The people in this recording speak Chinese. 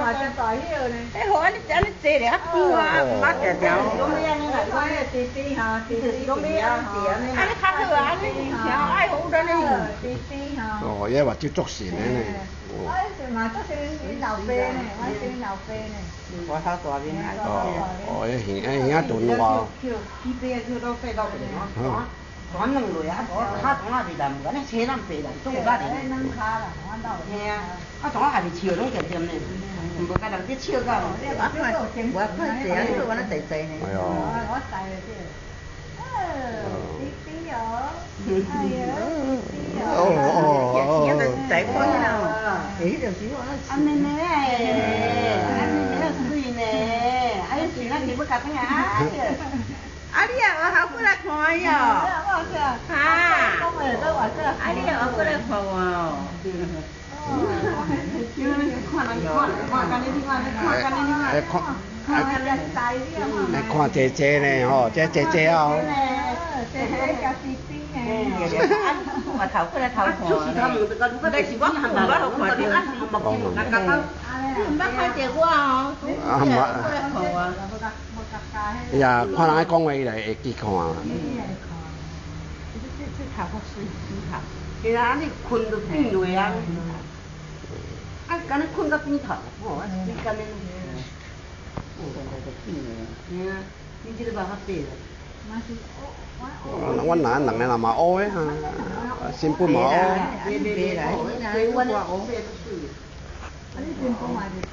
嘛只大叶呢。好，你这样这的，那这条。有咩呢？我也滴滴哈，滴滴有咩啊？啊，你看好啊，你像爱好的呢。滴滴哈。哦，也話接觸線呢。我是嘛，都是你老爸呢，我是你老爸呢。我好大邊啊。哦，一頓話。去邊去到飛到邊啊？講能來啊！他講下邊就唔緊咧，車能飛嚟，中家嚟。能卡啦，我到。係啊，我講下邊超攏就點呢？唔過家人啲超㗎。我快謝啊！呢個揾得滯滯呢。係啊。我細啊啲。滴滴哦。哎呀，滴滴哦。仔哥呢？誒，就是我。阿妹妹，阿妹妹水呢？哎，水那你不搞咩啊？阿你啊，我好過來看喲。哈。阿你啊，我過來看喎。看姐姐呢，嗬，這姐姐啊。姐姐夾滴滴嘅。我頭過來頭看。但是我唔係好看啲，唔捌看見我哦。啊唔係。呀，看人講話嚟會記看啊。頭殼水頭，其實你困到邊度啊？啊，咁你困到邊頭？哦，你咁樣，邊啊？你知道辦法啲啦。我男人係嘛屙嘅嚇，先搬嘛屙。別嚟，最溫和。你先搬埋啲。